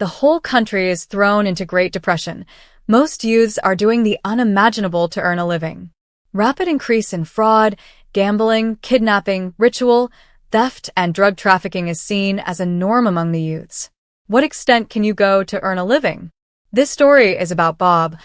The whole country is thrown into Great Depression. Most youths are doing the unimaginable to earn a living. Rapid increase in fraud, gambling, kidnapping, ritual, theft, and drug trafficking is seen as a norm among the youths. What extent can you go to earn a living? This story is about Bob,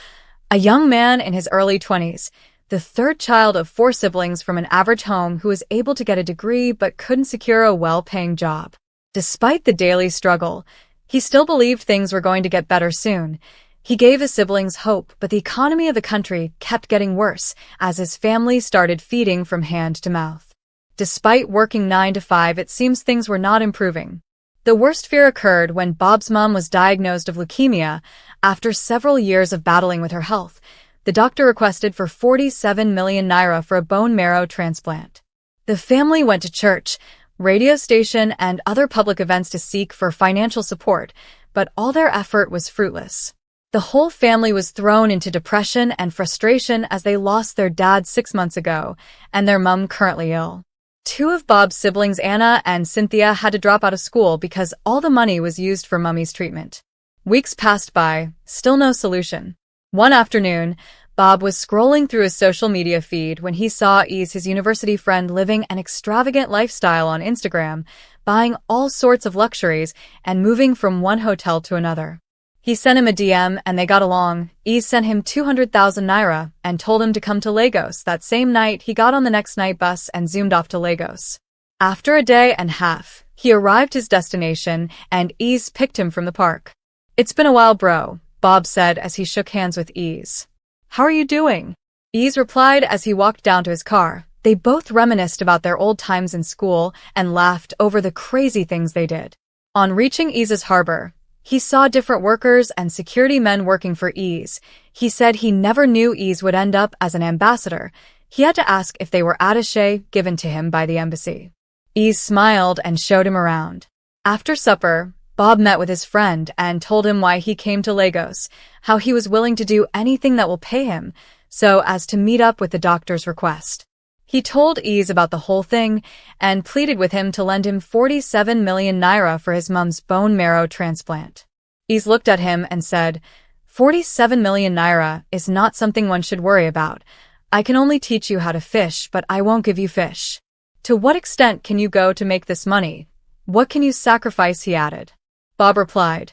a young man in his early 20s, the third child of 4 siblings from an average home who was able to get a degree but couldn't secure a well-paying job. Despite the daily struggle, he still believed things were going to get better soon. He gave his siblings hope, but the economy of the country kept getting worse as his family started feeding from hand to mouth. Despite working 9 to 5, it seems things were not improving. The worst fear occurred when Bob's mom was diagnosed of leukemia. After several years of battling with her health, the doctor requested for 47 million naira for a bone marrow transplant. The family went to church, radio station, and other public events to seek for financial support, but all their effort was fruitless. The whole family was thrown into depression and frustration as they lost their dad 6 months ago, and their mum currently ill. 2 of Bob's siblings, Anna and Cynthia, had to drop out of school because all the money was used for mummy's treatment. Weeks passed by, still no solution. One afternoon, Bob was scrolling through his social media feed when he saw Ease, his university friend, living an extravagant lifestyle on Instagram, buying all sorts of luxuries and moving from one hotel to another. He sent him a DM and they got along. Ease sent him 200,000 naira and told him to come to Lagos. That same night, he got on the next night bus and zoomed off to Lagos. After a day and a half, he arrived his destination and Ease picked him from the park. "It's been a while, bro," Bob said as he shook hands with Ease. "How are you doing?" Ease replied as he walked down to his car. They both reminisced about their old times in school and laughed over the crazy things they did. On reaching Ease's harbor, he saw different workers and security men working for Ease. He said he never knew Ease would end up as an ambassador. He had to ask if they were attaché given to him by the embassy. Ease smiled and showed him around. After supper, Bob met with his friend and told him why he came to Lagos, how he was willing to do anything that will pay him, so as to meet up with the doctor's request. He told Ease about the whole thing and pleaded with him to lend him 47 million naira for his mum's bone marrow transplant. Ease looked at him and said, 47 million naira is not something one should worry about. I can only teach you how to fish, but I won't give you fish. To what extent can you go to make this money? What can you sacrifice? He added. Bob replied,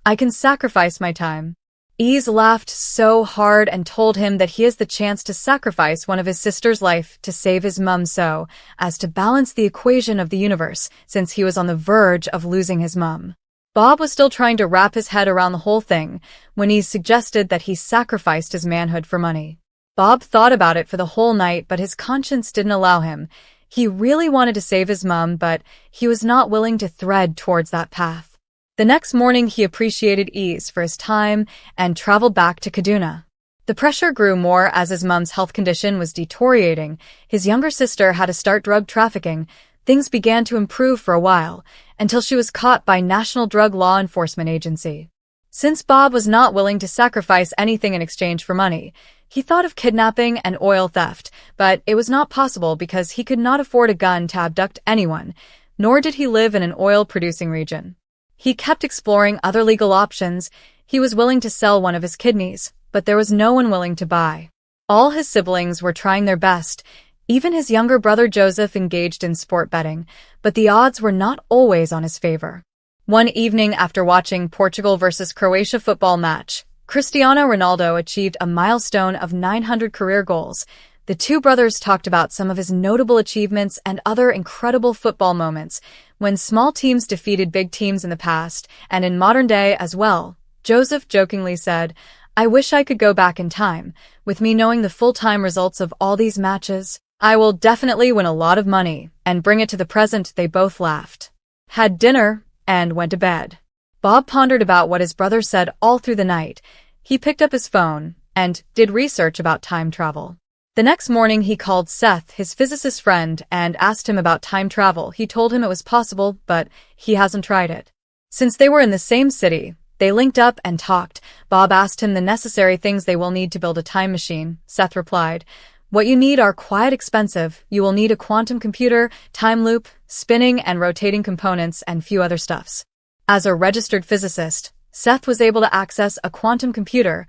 I can sacrifice my time. Ease laughed so hard and told him that he has the chance to sacrifice one of his sister's life to save his mum so as to balance the equation of the universe since he was on the verge of losing his mum. Bob was still trying to wrap his head around the whole thing when Ease suggested that he sacrificed his manhood for money. Bob thought about it for the whole night, but his conscience didn't allow him. He really wanted to save his mum, but he was not willing to thread towards that path. The next morning, he appreciated Ease for his time and traveled back to Kaduna. The pressure grew more as his mum's health condition was deteriorating. His younger sister had to start drug trafficking. Things began to improve for a while, until she was caught by National Drug Law Enforcement Agency. Since Bob was not willing to sacrifice anything in exchange for money, he thought of kidnapping and oil theft, but it was not possible because he could not afford a gun to abduct anyone, nor did he live in an oil-producing region. He kept exploring other legal options. He was willing to sell one of his kidneys, but there was no one willing to buy. All his siblings were trying their best. Even his younger brother Joseph engaged in sport betting, but the odds were not always on his favor. One evening after watching Portugal versus Croatia football match, Cristiano Ronaldo achieved a milestone of 900 career goals. The two brothers talked about some of his notable achievements and other incredible football moments when small teams defeated big teams in the past and in modern day as well. Joseph jokingly said, I wish I could go back in time. With me knowing the full-time results of all these matches, I will definitely win a lot of money and bring it to the present. They both laughed, had dinner, and went to bed. Bob pondered about what his brother said all through the night. He picked up his phone and did research about time travel. The next morning, he called Seth, his physicist friend, and asked him about time travel. He told him it was possible, but he hasn't tried it. Since they were in the same city, they linked up and talked. Bob asked him the necessary things they will need to build a time machine. Seth replied, what you need are quite expensive. You will need a quantum computer, time loop, spinning and rotating components, and few other stuffs. As a registered physicist, Seth was able to access a quantum computer.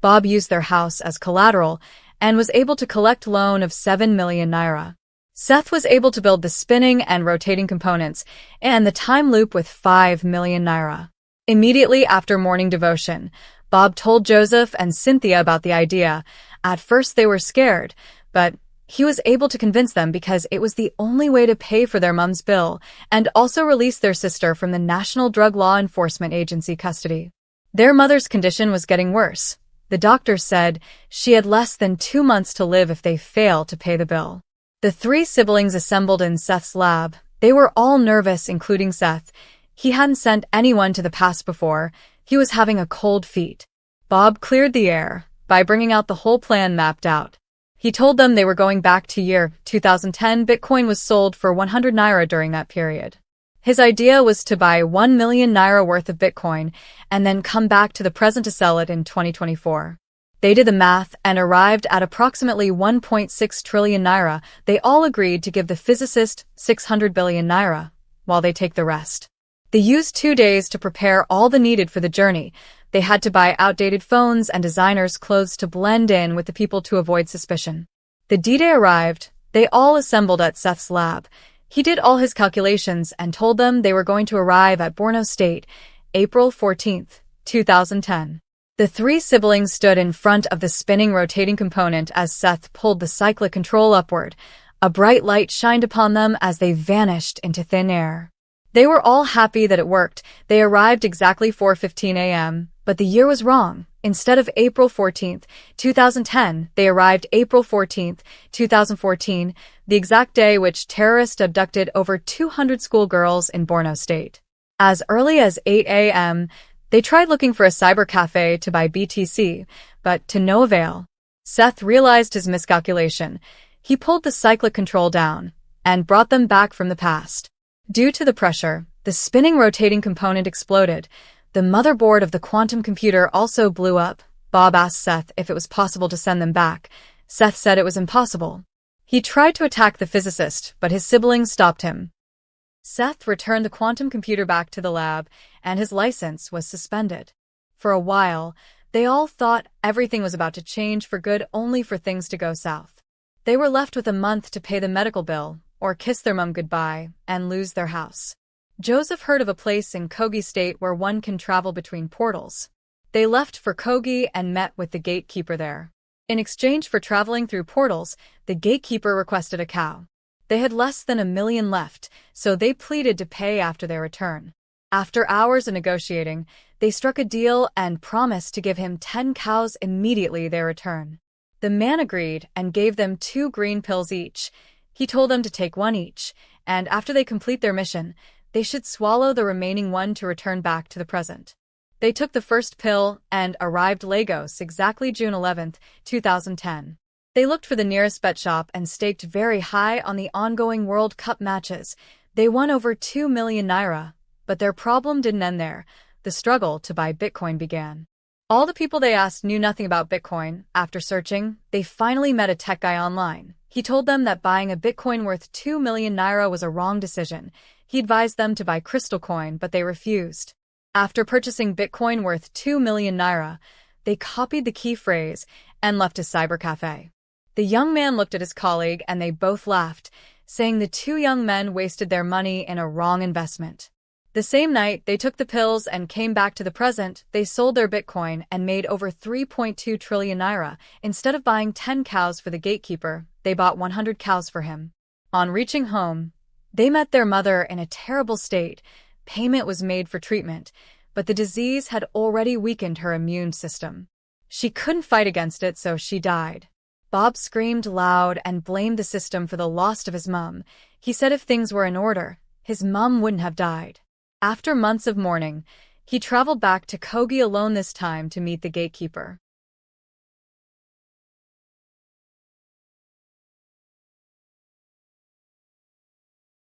Bob used their house as collateral and was able to collect loan of 7 million naira. Seth was able to build the spinning and rotating components and the time loop with 5 million naira. Immediately after morning devotion, Bob told Joseph and Cynthia about the idea. At first they were scared, but he was able to convince them because it was the only way to pay for their mom's bill and also release their sister from the National Drug Law Enforcement Agency custody. Their mother's condition was getting worse. The doctors said she had less than 2 months to live if they fail to pay the bill. The 3 siblings assembled in Seth's lab. They were all nervous, including Seth. He hadn't sent anyone to the past before. He was having a cold feet. Bob cleared the air by bringing out the whole plan mapped out. He told them they were going back to year 2010. Bitcoin was sold for 100 naira during that period. His idea was to buy 1 million naira worth of Bitcoin and then come back to the present to sell it in 2024. They did the math and arrived at approximately 1.6 trillion naira. They all agreed to give the physicist 600 billion naira, while they take the rest. They used 2 days to prepare all the needed for the journey. They had to buy outdated phones and designers' clothes to blend in with the people to avoid suspicion. The D-Day arrived. They all assembled at Seth's lab. He did all his calculations and told them they were going to arrive at Borno State, April 14, 2010. The 3 siblings stood in front of the spinning rotating component as Seth pulled the cyclic control upward. A bright light shined upon them as they vanished into thin air. They were all happy that it worked. They arrived exactly 4:15 a.m., but the year was wrong. Instead of April 14, 2010, they arrived April 14, 2014, the exact day which terrorists abducted over 200 schoolgirls in Borno State. As early as 8 a.m., they tried looking for a cyber cafe to buy BTC, but to no avail. Seth realized his miscalculation. He pulled the cyclic control down and brought them back from the past. Due to the pressure, the spinning rotating component exploded. The motherboard of the quantum computer also blew up. Bob asked Seth if it was possible to send them back. Seth said it was impossible. He tried to attack the physicist, but his siblings stopped him. Seth returned the quantum computer back to the lab, and his license was suspended. For a while, they all thought everything was about to change for good, only for things to go south. They were left with a month to pay the medical bill, or kiss their mom goodbye, and lose their house. Joseph heard of a place in Kogi State where one can travel between portals. They left for Kogi and met with the gatekeeper there. In exchange for traveling through portals, the gatekeeper requested a cow. They had less than 1 million left, so they pleaded to pay after their return. After hours of negotiating, they struck a deal and promised to give him 10 cows immediately their return. The man agreed and gave them 2 green pills each. He told them to take 1 each, and after they complete their mission, they should swallow the remaining 1 to return back to the present. They took the first pill and arrived Lagos exactly June 11, 2010. They looked for the nearest bet shop and staked very high on the ongoing World Cup matches. They won over 2 million naira, but their problem didn't end there. The struggle to buy Bitcoin began. All the people they asked knew nothing about Bitcoin. After searching, they finally met a tech guy online. He told them that buying a Bitcoin worth 2 million naira was a wrong decision. He advised them to buy Crystal Coin, but they refused. After purchasing Bitcoin worth 2 million naira, they copied the key phrase and left a cyber cafe. The young man looked at his colleague and they both laughed, saying the 2 young men wasted their money in a wrong investment. The same night, they took the pills and came back to the present. They sold their Bitcoin and made over 3.2 trillion naira. Instead of buying 10 cows for the gatekeeper, they bought 100 cows for him. On reaching home, they met their mother in a terrible state. Payment was made for treatment, but the disease had already weakened her immune system. She couldn't fight against it, so she died. Bob screamed loud and blamed the system for the loss of his mum. He said if things were in order, his mum wouldn't have died. After months of mourning, he traveled back to Kogi alone, this time to meet the gatekeeper.